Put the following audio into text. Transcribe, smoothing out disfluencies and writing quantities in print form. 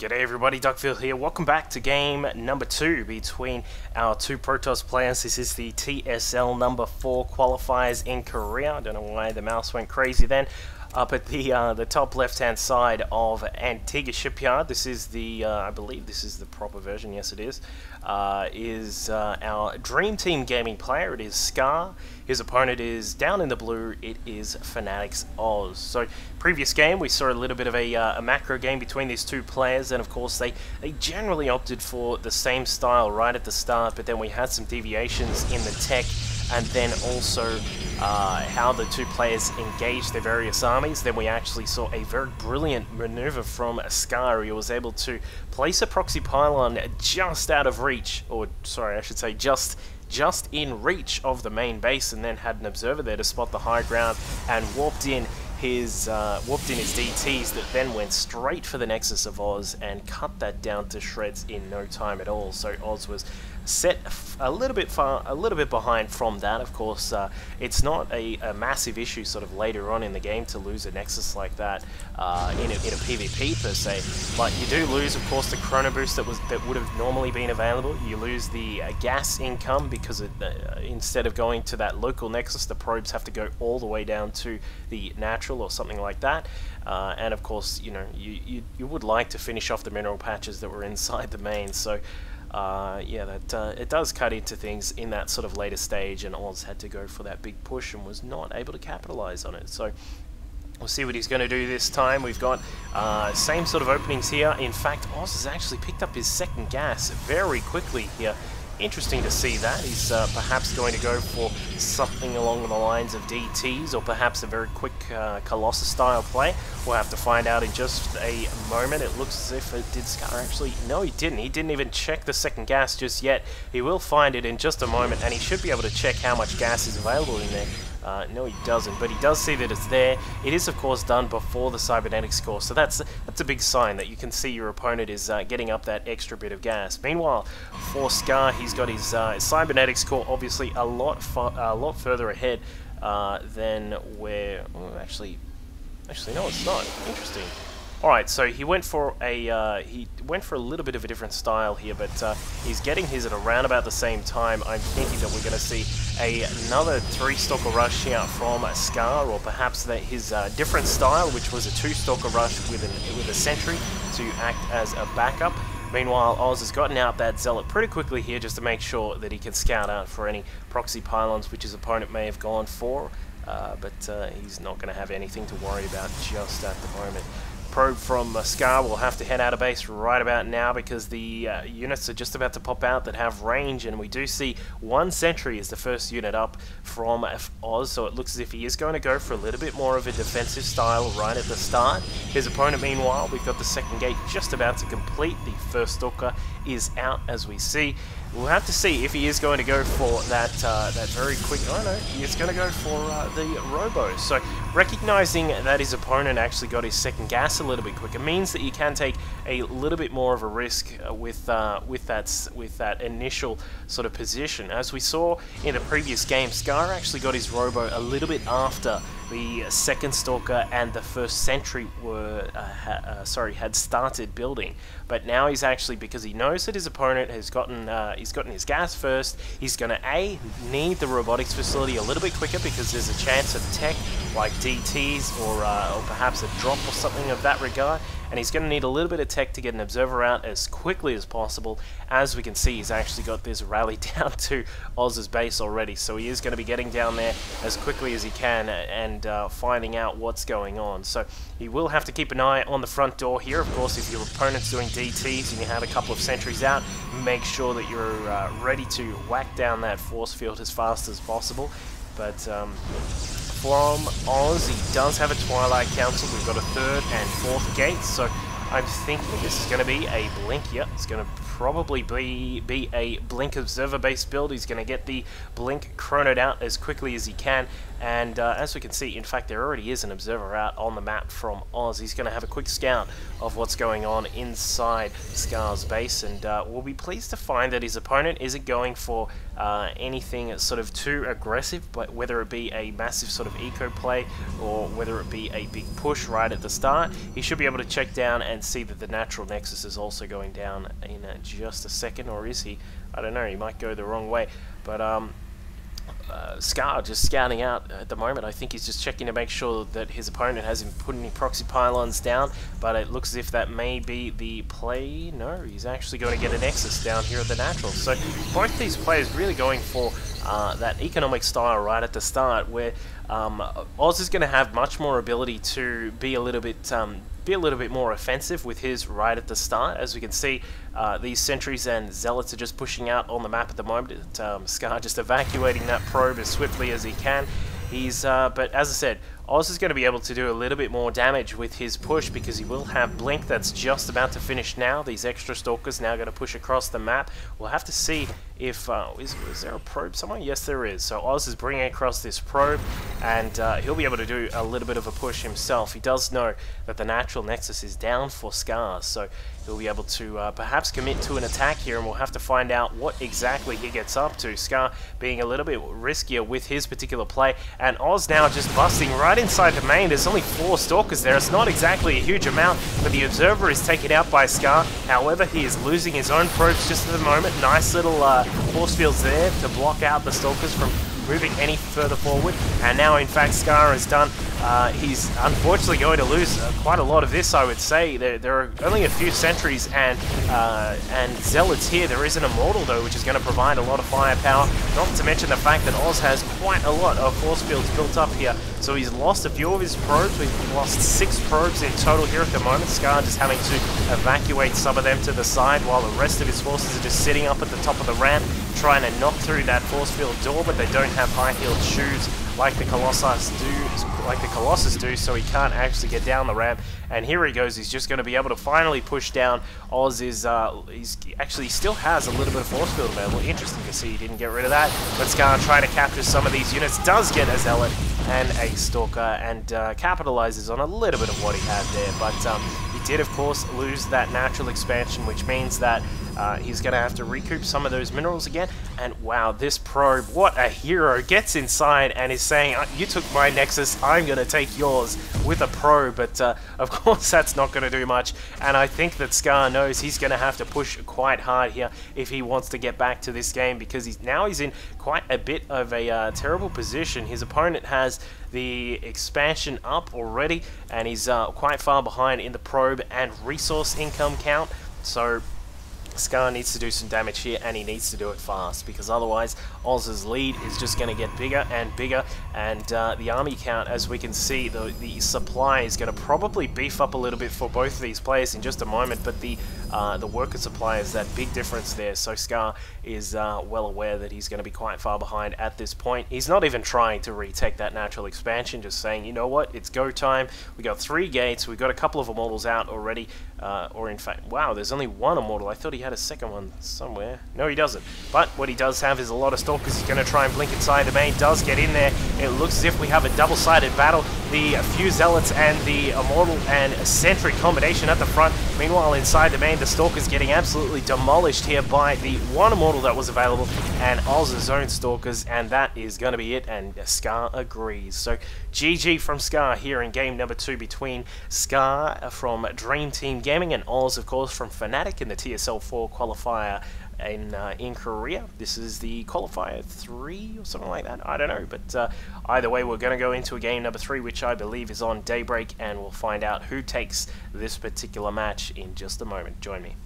G'day everybody, Duckville here. Welcome back to game number 2 between our two Protoss players. This is the TSL number 4 qualifiers in Korea. I don't know why the mouse went crazy then. Up at the top left-hand side of Antigua Shipyard. This is the, I believe this is the proper version, yes it is our Dream Team gaming player. It is Scar. His opponent is down in the blue. It is FnaticOz. So, previous game we saw a little bit of a macro game between these two players, and of course they generally opted for the same style right at the start, but then we had some deviations in the tech, and then also how the two players engaged their various armies. Then we actually saw a very brilliant maneuver from Scar. He was able to place a proxy pylon just out of reach, or sorry, I should say just in reach of the main base, and then had an observer there to spot the high ground and warped in his DTs that then went straight for the Nexus of Oz and cut that down to shreds in no time at all. So Oz was set a little bit behind from that. Of course, it's not a massive issue sort of later on in the game to lose a Nexus like that in a PvP per se, but you do lose, of course, the chrono boost that would have normally been available. You lose the gas income because instead of going to that local Nexus, the probes have to go all the way down to the natural or something like that. And of course, you know, you would like to finish off the mineral patches that were inside the main. So yeah, that it does cut into things in that sort of later stage, and Oz had to go for that big push and was not able to capitalize on it. So we'll see what he's going to do this time. We've got same sort of openings here. In fact, Oz has actually picked up his second gas very quickly here. Interesting to see that. He's perhaps going to go for something along the lines of DTs, or perhaps a very quick Colossus style play. We'll have to find out in just a moment. It looks as if it did Scar actually. No, he didn't. He didn't even check the second gas just yet. He will find it in just a moment, and he should be able to check how much gas is available in there. No, he doesn't, but he does see that it's there. It is, of course, done before the cybernetics score, so that's a big sign that you can see your opponent is getting up that extra bit of gas. Meanwhile, for Scar, he's got his cybernetics score obviously a lot further ahead than where. Oh, actually, no, it's not. Interesting. Alright, so he went for a little bit of a different style here, but he's getting his at around about the same time. I'm thinking that we're going to see another 3-stalker rush here from Scar, or perhaps that his different style, which was a 2-stalker rush with a sentry to act as a backup. Meanwhile, Oz has gotten out that Zealot pretty quickly here just to make sure that he can scout out for any proxy pylons which his opponent may have gone for, but he's not going to have anything to worry about just at the moment. Probe from Scar will have to head out of base right about now, because the units are just about to pop out that have range, and we do see one sentry is the first unit up from Oz, so it looks as if he is going to go for a little bit more of a defensive style right at the start. His opponent, meanwhile, we've got the second gate just about to complete. The first stalker is out, as we see. We'll have to see if he is going to go for that very quick. Oh no, he is going to go for the Robo. So recognizing that his opponent actually got his second gas a little bit quicker means that you can take a little bit more of a risk with that initial sort of position. As we saw in the previous game, Scar actually got his Robo a little bit after the second stalker and the first sentry were had started building, but now he's actually, because he knows that his opponent has gotten his gas first, he's going to need the robotics facility a little bit quicker, because there's a chance of tech like DTs or perhaps a drop or something of that regard, and he's going to need a little bit of tech to get an observer out as quickly as possible. As we can see, he's actually got this rally down to Oz's base already, so he is going to be getting down there as quickly as he can and finding out what's going on. So he will have to keep an eye on the front door here. Of course, if your opponent's doing DTs and you have a couple of sentries out, make sure that you're ready to whack down that force field as fast as possible. But from Oz, he does have a Twilight Council. We've got a 3rd and 4th gate, so I'm thinking this is going to be a blink. Yep, it's going to probably be a Blink Observer based build. He's going to get the Blink chronoed out as quickly as he can, and as we can see, in fact, there already is an Observer out on the map from Oz. He's going to have a quick scout of what's going on inside Scar's base, and we'll be pleased to find that his opponent isn't going for anything sort of too aggressive, but whether it be a massive sort of eco play or whether it be a big push right at the start, he should be able to check down and see that the natural nexus is also going down in just a second, or is he? I don't know, he might go the wrong way, but Scar just scouting out at the moment. I think he's just checking to make sure that his opponent hasn't put any proxy pylons down, but it looks as if that may be the play. No, he's actually going to get a nexus down here at the natural. So both these players really going for that economic style right at the start, where Oz is going to have much more ability to be a little bit more offensive with his right at the start. As we can see, these sentries and zealots are just pushing out on the map at the moment. Scar just evacuating that probe as swiftly as he can. He's, but as I said, Oz is going to be able to do a little bit more damage with his push because he will have Blink that's just about to finish now. These extra Stalkers now going to push across the map. We'll have to see if, is there a probe somewhere? Yes, there is. So Oz is bringing across this probe, and he'll be able to do a little bit of a push himself. He does know that the natural nexus is down for Scar, so he'll be able to perhaps commit to an attack here, and we'll have to find out what exactly he gets up to. Scar being a little bit riskier with his particular play, and Oz now just busting right inside the main. There's only 4 Stalkers there. It's not exactly a huge amount, but the Observer is taken out by Scar. However, he is losing his own probes just at the moment. Nice little force fields there to block out the Stalkers from moving any further forward, and now in fact Scar is done. He's unfortunately going to lose quite a lot of this, I would say. There are only a few sentries and zealots here. There is an Immortal though, which is going to provide a lot of firepower, not to mention the fact that Oz has quite a lot of force fields built up here. So he's lost a few of his probes. We've lost 6 probes in total here at the moment. Scar just having to evacuate some of them to the side while the rest of his forces are just sitting up at the top of the ramp trying to knock through that force field door, but they don't have high-heeled shoes like the Colossus do, so he can't actually get down the ramp. And here he goes. He's just going to be able to finally push down. Oz is he still has a little bit of force field available. Interesting to see he didn't get rid of that. But Scar trying to capture some of these units, does get a Zealot and a Stalker, and capitalizes on a little bit of what he had there. But he did, of course, lose that natural expansion, which means that he's going to have to recoup some of those minerals again. And wow, this probe, what a hero, gets inside and is saying, you took my Nexus, I'm going to take yours, with a probe. But of course that's not going to do much, and I think that Scar knows he's going to have to push quite hard here if he wants to get back to this game, because he's in quite a bit of a terrible position. His opponent has the expansion up already, and he's quite far behind in the probe and resource income count. So Scar needs to do some damage here, and he needs to do it fast, because otherwise Oz's lead is just going to get bigger and bigger, and the army count, as we can see, the supply is going to probably beef up a little bit for both of these players in just a moment, but the worker supply is that big difference there. So Scar is well aware that he's going to be quite far behind at this point. He's not even trying to retake that natural expansion, just saying, you know what, it's go time. We got 3 gates, we've got a couple of Immortals out already, or in fact, wow, there's only 1 Immortal. I thought he had a second one somewhere. No, he doesn't. But what he does have is a lot of Stalkers. He's going to try and blink inside the main, does get in there. It looks as if we have a double-sided battle. The few Zealots and the Immortal and Sentry combination at the front. Meanwhile, inside the main, the Stalkers getting absolutely demolished here by the 1 Immortal that was available and Oz's own Stalkers, and that is going to be it, and Scar agrees. So GG from Scar here in game number 2 between Scar from Dream Team Gaming and Oz, of course, from Fnatic in the TSL 4 qualifier in Korea. This is the qualifier 3 or something like that, I don't know, but either way, we're going to go into a game number 3, which I believe is on Daybreak, and we'll find out who takes this particular match in just a moment. Join me.